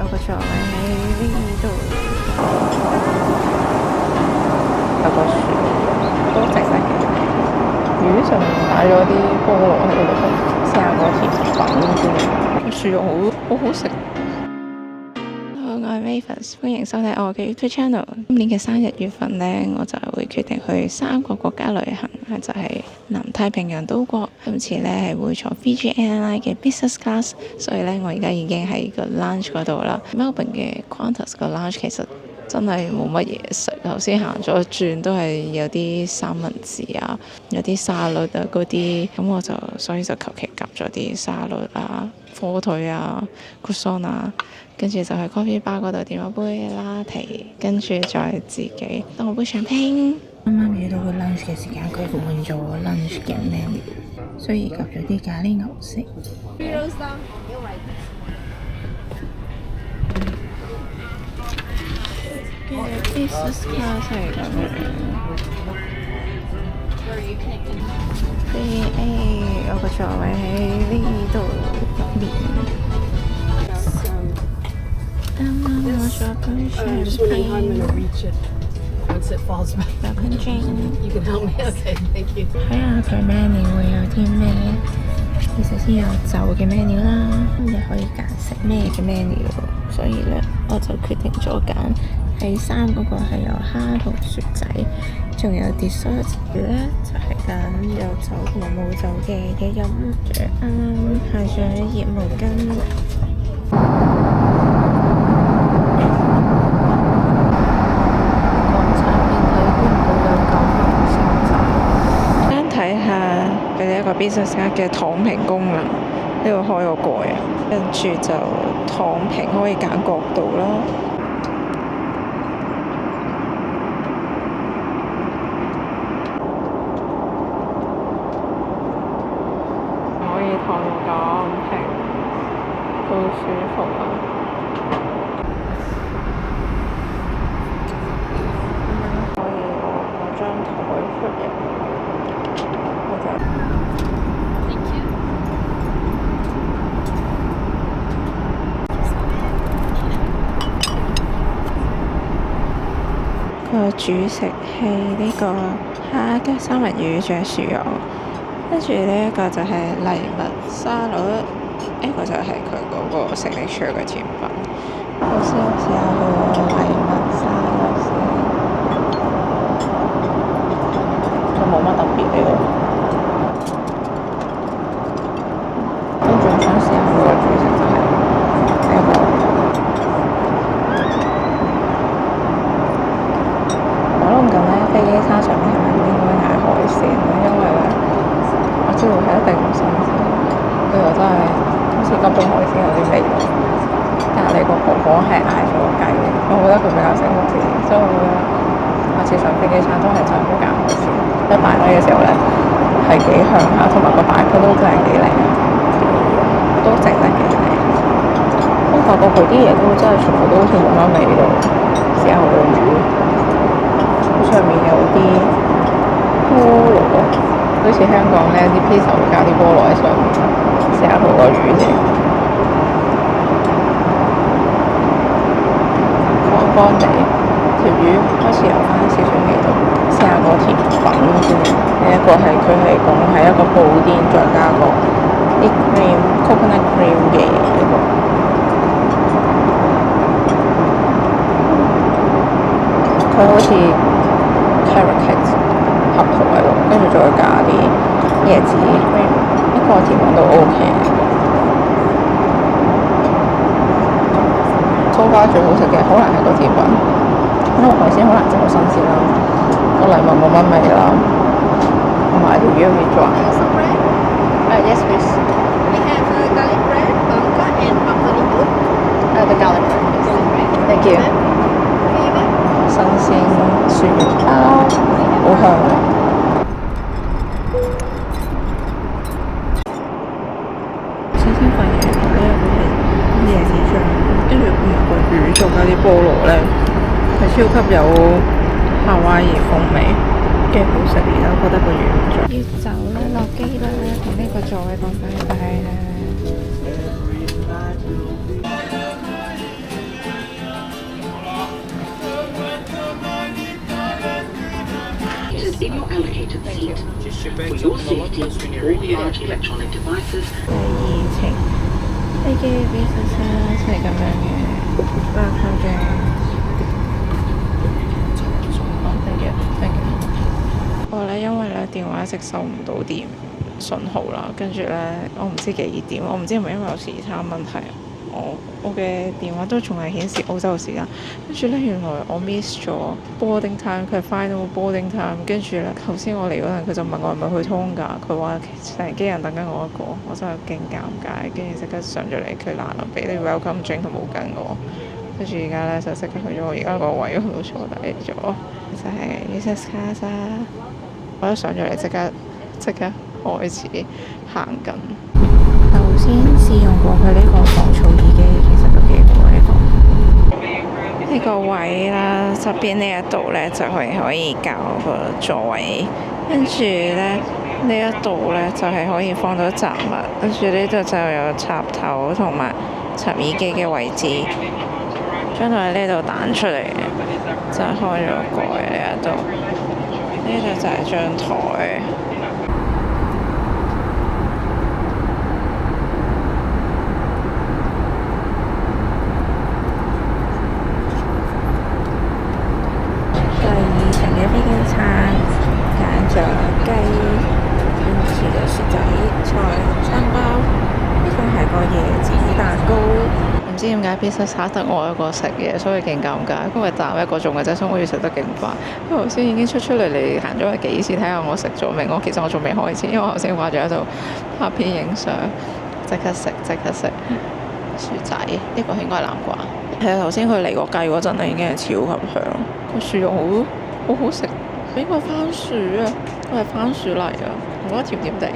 個座位喺呢度，有個樹都值得嘅。魚上面擺咗啲菠蘿喺度，試下個甜品先。個樹好好食。我係 Mavis，歡迎收睇我嘅 YouTube channel。今年嘅生日月份呢，我就會決定去3個國家旅行，就係南太平洋島國。今次呢係會坐 Fiji Airline 嘅 Business Class，所以呢，我而家已經喺個 lounge 嗰度啦。Melbourne 嘅 Qantas 個 lounge 其實真係冇乜嘢食，頭先行咗轉都係有啲三文治啊，有啲沙律啊嗰啲，咁所以就求其夾咗啲沙律啊、火腿啊、croissant 啊，跟住就去 coffee bar 嗰度點咗杯拉提，跟住再自己當我杯 champagne。啱啱遇到個 lunch 嘅時間，佢換咗 lunch 嘅 menu， 所以夾咗啲咖喱牛食。Business class 係咁樣。我個座位喺呢度入面。啱啱我咗杯 champagne。睇下佢 menu 會有啲咩？你首先有酒嘅 menu 啦，咁你可以揀食咩嘅 menu， 所以咧我就決定咗揀喺3嗰個係有蝦同薯仔，仲有 dessert 咧就係揀有酒同埋冇酒嘅飲，啱啱下咗熱毛巾。一個 business class 嘅躺平功能，呢度開個蓋，跟住就躺平可以揀角度啦。可以躺到咁平，好舒服啊！可以攞張台出嚟。個主食係呢個蝦加三文魚，仲有薯蓉，跟住呢一個就係藜麥沙律，呢個就係佢嗰個signature嘅甜品。我先試下佢個藜麥沙律先，就冇乜特別嘅喎。跟住我想試下佢個主食就係呢一個。飛機餐上面係咪應該嗌海鮮咧？因為咧，我知道係一定唔新鮮，佢又真係好似金冰海鮮有啲味道。隔離個婆婆係嗌咗個雞，我覺得佢比較醒目啲，所以我覺得下次上飛機餐都係最好揀海鮮。一擺低嘅時候咧，係幾香下，同埋個擺盤都真係幾靚，都整得幾靚。我發覺佢啲嘢都真係全部都好似冇乜味道，試下佢個魚。上面有啲菠蘿，好似香港呢啲 pizza 會加啲菠蘿喺上面。試下佢個魚先，乾乾地，條魚開始有翻少少味道。試下個甜品先，呢一個佢係講係一個布甸再加個啲 coconut cream 嘅一個。佢好似carrot cake 合桃喺度，跟住再加啲椰子 cream， 一個甜品都 OK。so far 最好食嘅可能係個甜品，因為海鮮可能真係好新鮮啦，個藜麥冇乜味啦，同埋條魚好似dry。Yes please. We have garlic bread, bangka and broccoli soup. The garlic bread. Thank you. 新鮮薯包，好香啊！首先發現呢一個係椰子醬，跟住同埋個魚仲有啲菠蘿咧，係超級有夏威夷風味，幾好食。而家覺得個魚唔錯。要走啦，落機啦，同呢個座位講拜拜啦。For your safety, all large electronic devices 第二程飛機 business class 係咁樣嘅，包括嘅。我咧因為咧電話一直收唔到電信號啦，跟住咧我唔知幾點，我唔知係咪因為有時差問題，我嘅電話都仲係顯示澳洲嘅時間，跟住咧原來我 miss 咗 boarding time， 佢係 final boarding time， 跟住咧頭先我嚟嗰陣佢就問我係咪去通㗎，佢話成機人等緊我一個，我真係勁尷尬，跟住即刻上咗嚟，佢難得俾啲 welcome drink 同毛巾我，跟住而家咧就即刻去咗我而家個位嗰度坐低咗，就係 business class 啊！我一上咗嚟即刻開始行緊。頭先試用過佢呢個防噪耳機，其實都幾好呢個位啦，側邊呢一度呢，就係可以校個座位，跟住呢一度呢，就係可以放到雜物，跟住呢度就有插頭同埋插耳機嘅位置，將佢喺呢度彈出嚟嘅，就係開咗個蓋呢一度。呢度就係張台。第二層嘅飛機餐揀咗雞、跟住嘅薯仔、菜、餐包，呢個係個椰子蛋糕。唔知點解 pizza 沙得我一個食嘢，所以勁尷尬。因為站一個鐘嘅啫，所以我要食得勁快。因為頭先已經出嚟行咗幾次，睇下我食咗未。其實我仲未開始，因為我頭先掛住喺度拍片影相，即刻食薯仔。呢個應該係南瓜。係啊，頭先佢嚟個雞嗰陣咧，已經係超級香，個薯肉好好食。呢個番薯啊，都係番薯嚟啊，我覺得甜甜地。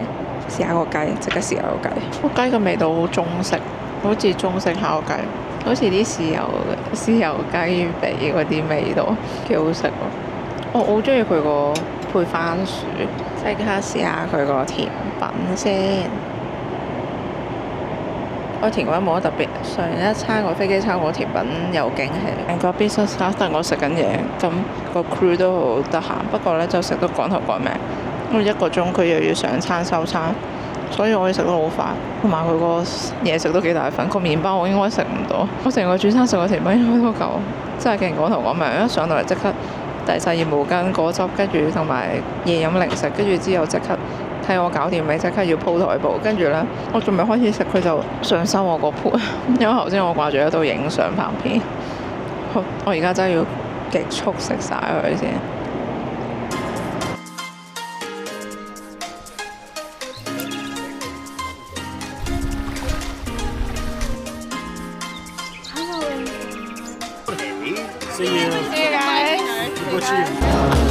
試下個雞，即刻試下個雞。個雞嘅味道好中式。好似中式烤雞，好似啲豉油雞髀嗰啲味道，幾好食喎！我好中意佢個配番薯，即刻試下佢個甜品先。個甜品冇乜特別，上一餐個飛機餐個甜品有驚喜。個 business class 得我食緊嘢，咁個 crew 都好得閒，不過咧就食得趕頭趕命，因為1個鐘佢又要上餐收餐。所以我可以食得好快，同埋佢個嘢食都幾大份。個麵包我應該食唔到，我成個主餐食個甜品應該都夠，真係勁趕頭趕命。一上到嚟即刻遞晒熱毛巾、果汁，跟住同埋嘢飲零食，跟住之後即刻睇我搞掂未，即刻要鋪台布。跟住呢，我仲未開始食，佢就上收我個盤，因為頭先我掛住喺度影相拍片。好，我而家真係要極速食晒佢先。See you. See you guys. Good to see you.